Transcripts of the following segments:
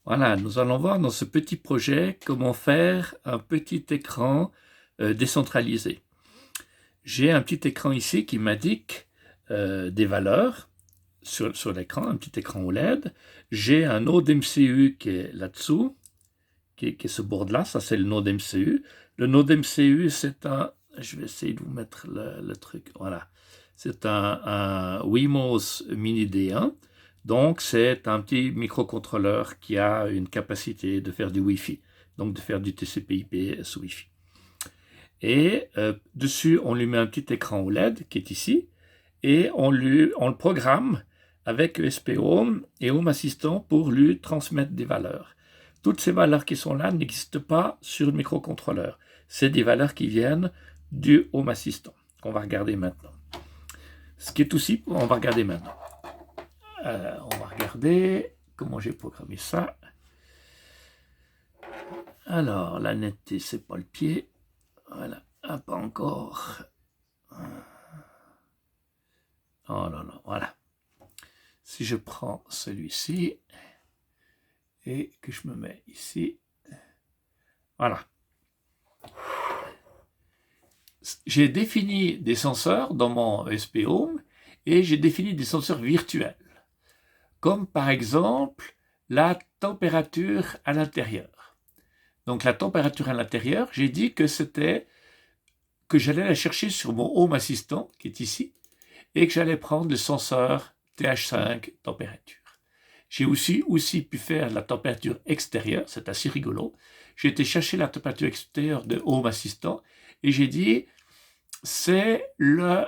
Voilà, nous allons voir dans ce petit projet comment faire un petit écran décentralisé. J'ai un petit écran ici qui m'indique des valeurs sur l'écran, un petit écran OLED. J'ai un node MCU qui est là-dessous, qui est ce board-là, ça c'est le node MCU. Le node MCU, c'est un... Je vais essayer de vous mettre le truc, voilà. C'est un Wemos Mini D1. Donc, c'est un petit microcontrôleur qui a une capacité de faire du Wi-Fi, donc de faire du TCP/IP Wi-Fi. Et dessus, on lui met un petit écran OLED qui est ici, et on le programme avec ESP Home et Home Assistant pour lui transmettre des valeurs. Toutes ces valeurs qui sont là n'existent pas sur le microcontrôleur. C'est des valeurs qui viennent du Home Assistant qu'on va regarder maintenant. Ce qui est aussi, on va regarder maintenant. On va regarder comment j'ai programmé ça. Alors, la netteté, c'est pas le pied. Voilà, pas encore. Oh là là, voilà. Si je prends celui-ci et que je me mets ici, voilà. J'ai défini des senseurs dans mon ESP Home et j'ai défini des senseurs virtuels, comme par exemple la température à l'intérieur. Donc la température à l'intérieur, j'ai dit que j'allais la chercher sur mon Home Assistant, qui est ici, et que j'allais prendre le senseur TH5 température. J'ai aussi pu faire la température extérieure, c'est assez rigolo. J'ai été chercher la température extérieure de Home Assistant et j'ai dit c'est le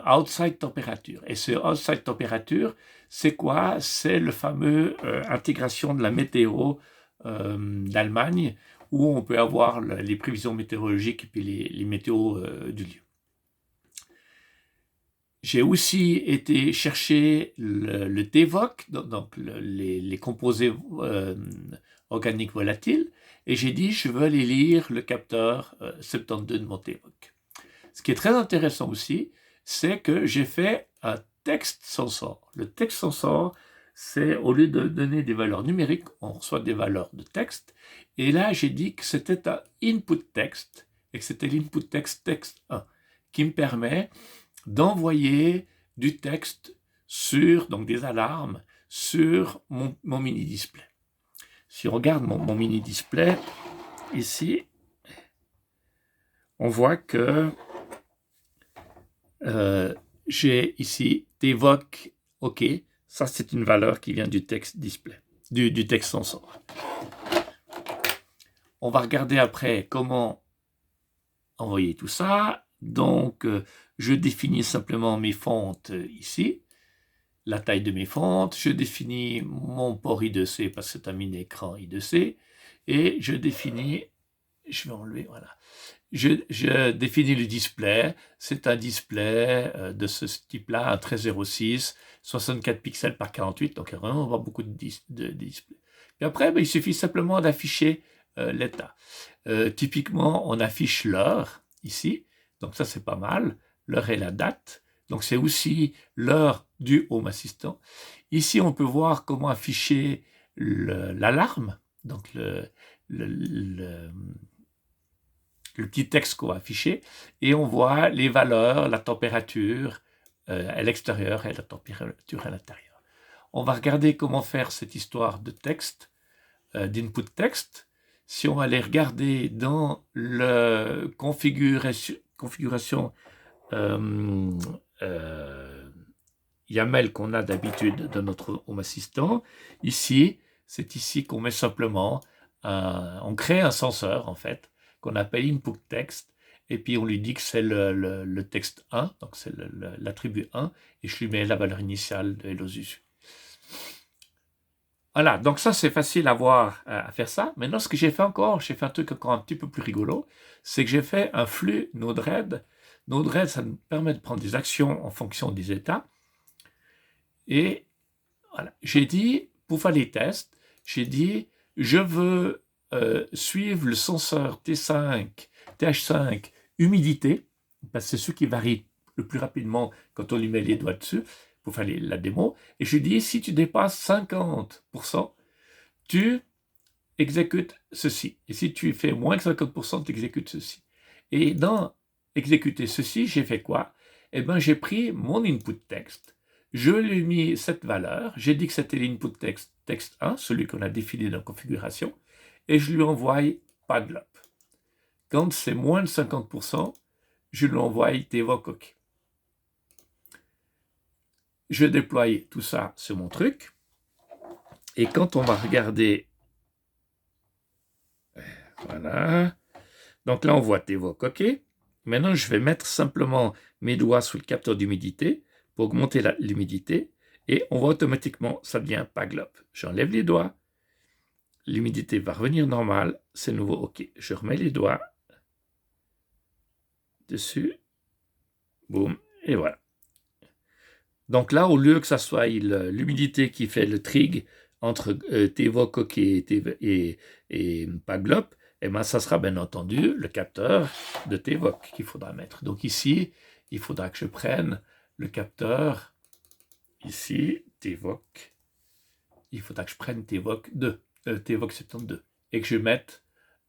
outside température. Et ce outside température, c'est quoi? C'est le fameux intégration de la météo d'Allemagne, où on peut avoir les prévisions météorologiques et puis les météos du lieu. J'ai aussi été chercher le TVOC, donc les composés organiques volatiles, et j'ai dit je veux aller lire le capteur 72 de mon TVOC. Ce qui est très intéressant aussi, c'est que j'ai fait un texte sensor. Le texte sensor, c'est au lieu de donner des valeurs numériques, on reçoit des valeurs de texte. Et là, j'ai dit que c'était un input text et que c'était l'input text 1 qui me permet d'envoyer du texte donc des alarmes, sur mon mini-display. Si on regarde mon mini-display, ici, on voit que j'ai ici TVOC OK. Ça, c'est une valeur qui vient du texte display, du texte sensor. On va regarder après comment envoyer tout ça. Donc, je définis simplement mes fontes ici, la taille de mes fontes. Je définis mon port I2C parce que c'est un mini-écran I2C. Et je définis, je vais enlever, voilà. Je définis le display. C'est un display de ce type-là, un 1306, 64 pixels par 48, donc vraiment on voit beaucoup de displays. Puis après, il suffit simplement d'afficher l'état. Typiquement, on affiche l'heure ici, donc ça c'est pas mal, l'heure et la date. Donc c'est aussi l'heure du Home Assistant. Ici, on peut voir comment afficher l'alarme, donc le petit texte qu'on va afficher, et on voit les valeurs, la température à l'extérieur et la température à l'intérieur. On va regarder comment faire cette histoire de texte, d'input text. Si on va aller regarder dans la configuration YAML qu'on a d'habitude de notre Home Assistant, ici, c'est ici qu'on met simplement, on crée un senseur en fait, qu'on appelle input text, et puis on lui dit que c'est le texte 1, donc c'est l'attribut 1, et je lui mets la valeur initiale de Hellosus. Voilà, donc ça c'est facile à faire ça. Maintenant, ce que j'ai fait encore, j'ai fait un truc encore un petit peu plus rigolo, c'est que j'ai fait un flux Node-RED. Node-RED, ça nous permet de prendre des actions en fonction des états. Et voilà, j'ai dit, pour faire les tests, j'ai dit, je veux suivre le senseur TH5 humidité, parce que c'est ce qui varie le plus rapidement quand on lui met les doigts dessus, pour faire la démo. Et je dis, si tu dépasses 50%, tu exécutes ceci. Et si tu fais moins que 50%, tu exécutes ceci. Et dans exécuter ceci, j'ai fait quoi? Eh bien, j'ai pris mon input texte, je lui ai mis cette valeur, j'ai dit que c'était l'input texte 1, celui qu'on a défini dans la configuration, et je lui envoie paglop. Quand c'est moins de 50%, je lui envoie Tevok OK. Je déploie tout ça sur mon truc, et quand on va regarder, voilà, donc là on voit Tevok OK. Maintenant, je vais mettre simplement mes doigts sous le capteur d'humidité pour augmenter l'humidité, et on voit automatiquement, ça devient paglop. J'enlève les doigts, l'humidité va revenir normale, c'est nouveau OK. Je remets les doigts dessus, boum, et voilà. Donc là, au lieu que ça soit l'humidité qui fait le trig entre Tevok OK et paglop, eh ben, ça sera bien entendu le capteur de Tevok qu'il faudra mettre. Donc ici, il faudra que je prenne le capteur, ici, Tevok, il faudra que je prenne Tevok 2, Tevok 72, et que je mette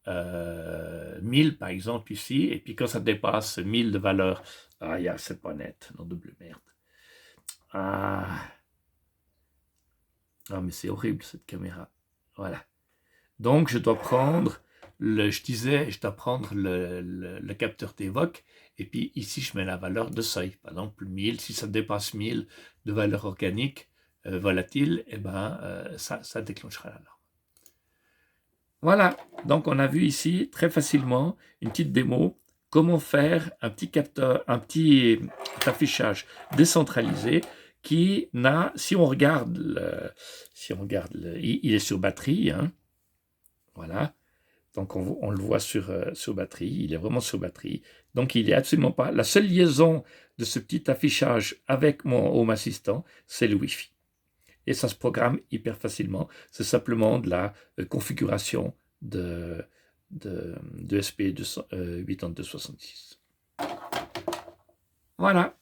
1000 par exemple ici, et puis quand ça dépasse 1000 de valeur, c'est pas net, non, double merde. Mais c'est horrible cette caméra. Voilà. Donc je dois prendre je dois prendre le capteur Tevok, et puis ici je mets la valeur de seuil. Par exemple 1000, si ça dépasse 1000 de valeur organique volatile, et ça déclenchera l'alarme. Voilà, donc on a vu ici très facilement une petite démo, comment faire un petit capteur, un petit affichage décentralisé qui n'a, si on regarde, il est sur batterie, hein, voilà, donc on le voit sur batterie, il est vraiment sur batterie, donc il n'est absolument pas, la seule liaison de ce petit affichage avec mon Home Assistant, c'est le Wi-Fi. Et ça se programme hyper facilement. C'est simplement de la configuration de SP8266. Voilà.